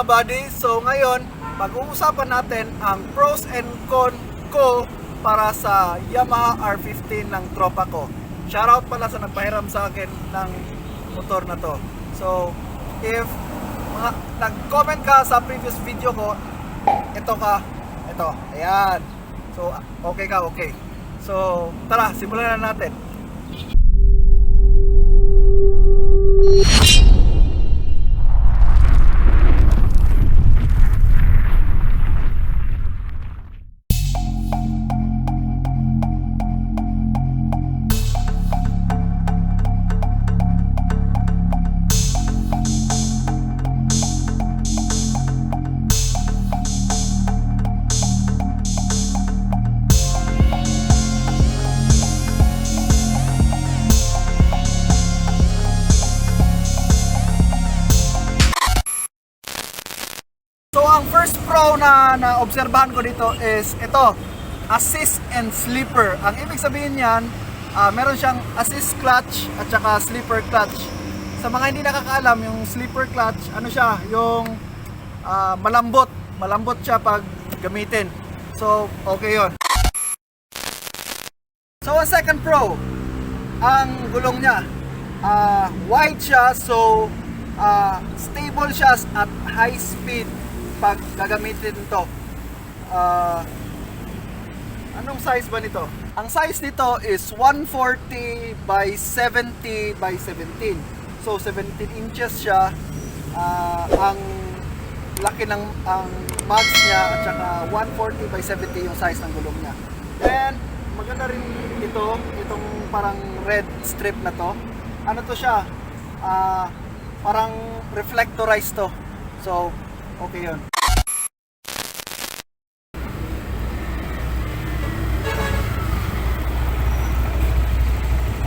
mga buddy. So ngayon, pag-uusapan natin ang pros and cons ko para sa Yamaha R15 ng tropa ko. Shoutout pala sa nagpahiram sa akin ng motor na to. So, if nag-comment ka sa previous video ko, ito, ayan. So, okay ka, okay. So, tara, simulan na natin. So ang first pro na naobserbahan ko dito is ito, assist and slipper. Ang ibig sabihin niyan, meron siyang assist clutch at saka slipper clutch. Sa mga hindi nakakaalam, yung slipper clutch, ano siya, yung malambot siya pag gamitin. So okay yon. So ang second pro, ang gulong niya, wide siya, so stable siya at high speed pag gagamitin ito. Anong size ba nito? Ang size nito is 140 by 70 by 17. So 17 inches siya. Ang laki ng ang mags niya at saka 140 by 70 yung size ng gulong niya. And maganda rin itong parang red strip na to. Ano to siya? Parang reflectorized to. So okay yun.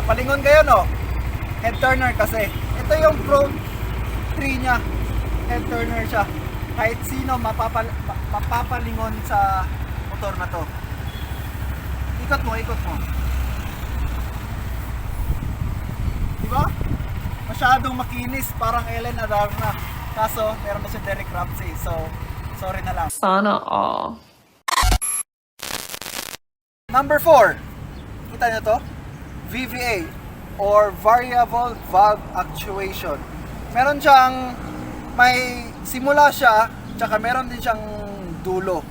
Napalingon kayo, no? Head turner kasi. Ito yung Pro 3 niya. Head turner siya. Kahit sino mapapalingon sa motor na to. Ikot mo. Diba? Masyadong makinis. Parang Ellen Adarna. Kaso, meron na si Derek Ramsey. So, sorry na lang. Sana all. Number 4. Kita nyo to? VVA or Variable Valve Actuation. Meron siyang, may simula siya, tsaka meron din siyang dulo.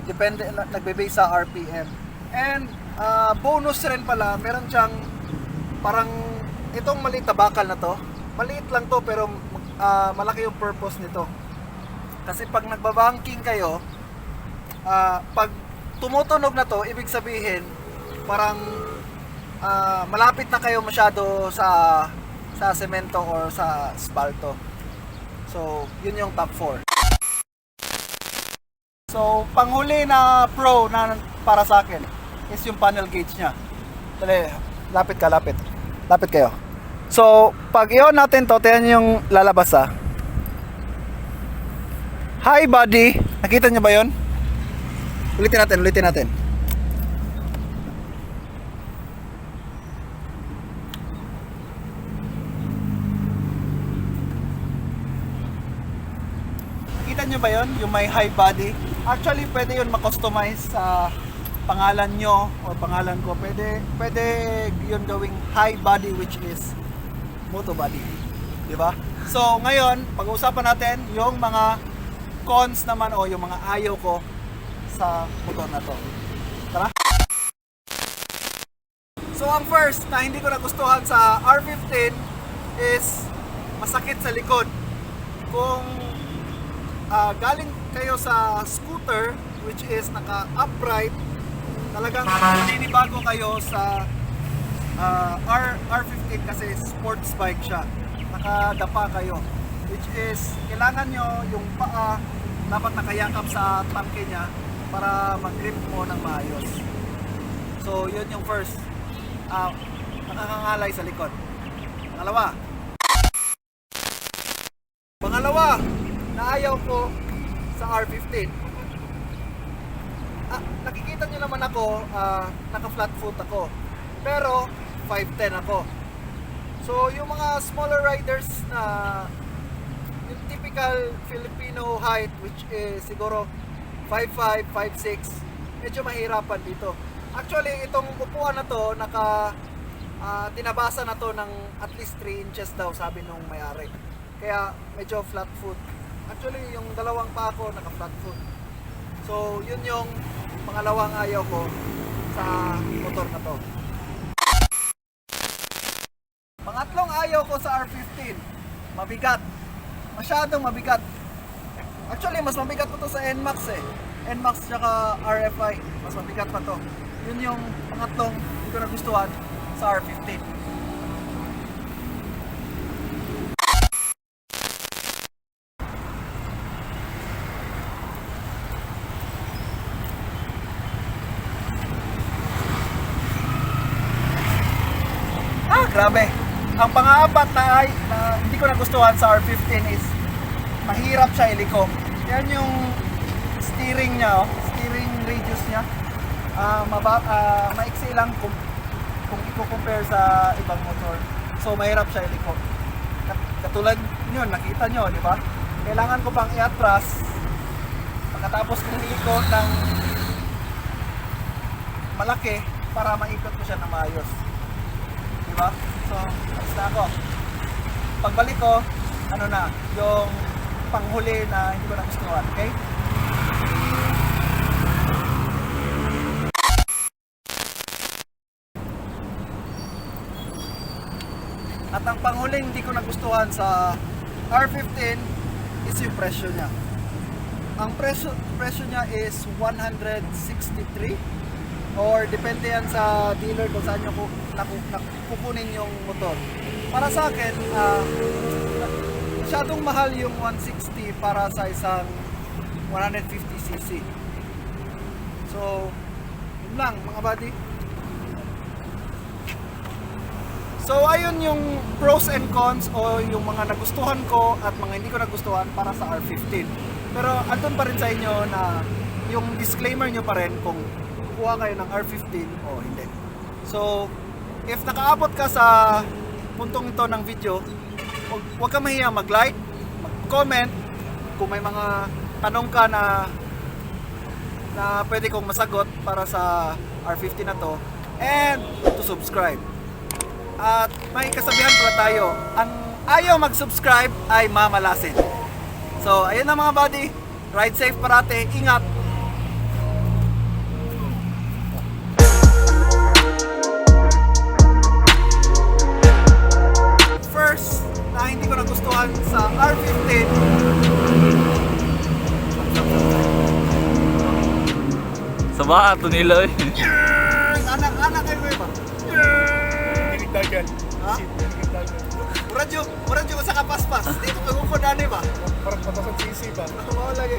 Depende, nagbe-base sa RPM. And bonus rin pala, meron siyang parang itong maliit na bakal na to. Maliit lang to pero malaki yung purpose nito. Kasi pag nagbabanking kayo, pag tumutunog na to, ibig sabihin parang malapit na kayo masyado sa semento or sa asfalto. So, yun yung top 4. So, panghuli na pro na para sa akin is yung panel gauge niya. Dali, lapit kayo. So, pag i-on natin to, tingnan nyo yung lalabas Hi Badi, nakita nyo ba yun? Ulitin natin. Nakita nyo ba yun? Yung may high body. Actually, pwede yun ma-customize sa pangalan nyo o pangalan ko. Pwede yun gawing high body, which is MotoBadi. Diba? So, ngayon, pag-uusapan natin yung mga cons naman o yung mga ayaw ko sa motor na to. Tara! So, ang first na hindi ko nagustuhan sa R15 is masakit sa likod. Kung galing kayo sa scooter, which is naka-upright, talagang maninibago kayo sa R15 kasi sports bike siya. Nakadapa kayo, which is kailangan nyo yung paa dapat nakayakap sa tangke niya para mag-grip mo ng maayos. So yun yung first, nakakangalay sa likod. Pangalawa na ayaw ko sa R15, nakikita nyo naman ako, naka flat foot ako, pero 5'10 ako. So yung mga smaller riders na yung typical typical Filipino height, which is siguro 5'5", 5'6", medyo mahirapan dito. Actually, itong upuan na to, tinabasa na to ng at least 3 inches daw, sabi nung may-ari. Kaya medyo flat foot. Actually, yung dalawang pa ako naka-flat foot. So, yun yung pangalawang ayaw ko sa motor na to. Pangatlong ayaw ko sa R15, mabigat. Masyadong mabigat. Actually, mas mabigat pa to sa NMAX eh. NMAX tsaka RFI, mas mabigat pa to. Yun yung pangatlong hindi ko nagustuhan sa R15. Grabe. Ang pang-aapat na hindi ko nagustuhan sa R15 is mahirap siya iliko. Yan yung steering niya, steering radius niya. Maiksi lang kung i-compare sa ibang motor. So mahirap siya iliko. Katulad nyo, nakita nyo, di ba? Kailangan ko pang i-atras pagkatapos kong iliko ng malaki para maikot ko siya na maayos. Diba? So, alis na ako. Pagbalik ko, yung panghuli na hindi ko nagustuhan, okay? At ang panghuli hindi ko nagustuhan sa R15 is yung presyo niya. Ang presyo niya is 163 or depende yan sa dealer kung saan nyo kukunin yung motor. Para sa akin, masyadong mahal yung 160 para sa isang 150cc. So, yun lang mga buddy. So, ayun yung pros and cons o yung mga nagustuhan ko at mga hindi ko nagustuhan para sa R15. Pero andun pa rin sa inyo na yung disclaimer nyo pa rin kung kuha kayo ng R15 o hindi. So, if nakaabot ka sa puntong ito ng video, huwag ka mahiya mag-like, mag-comment kung may mga tanong ka na pwede kong masagot para sa R15 na to, and to subscribe. At may kasabihan pala tayo, ang ayaw mag-subscribe ay mamalasin. So, ayun na mga buddy, ride safe parate, ingat! Na hindi ko nagustuhan sa R15 sa baka ito nila eh. anak kayo ba? Pinigdagan. Ha? Muradyo ko sa kapaspas dito kagukod ba? Parang patasang sisi ba? Ako lagi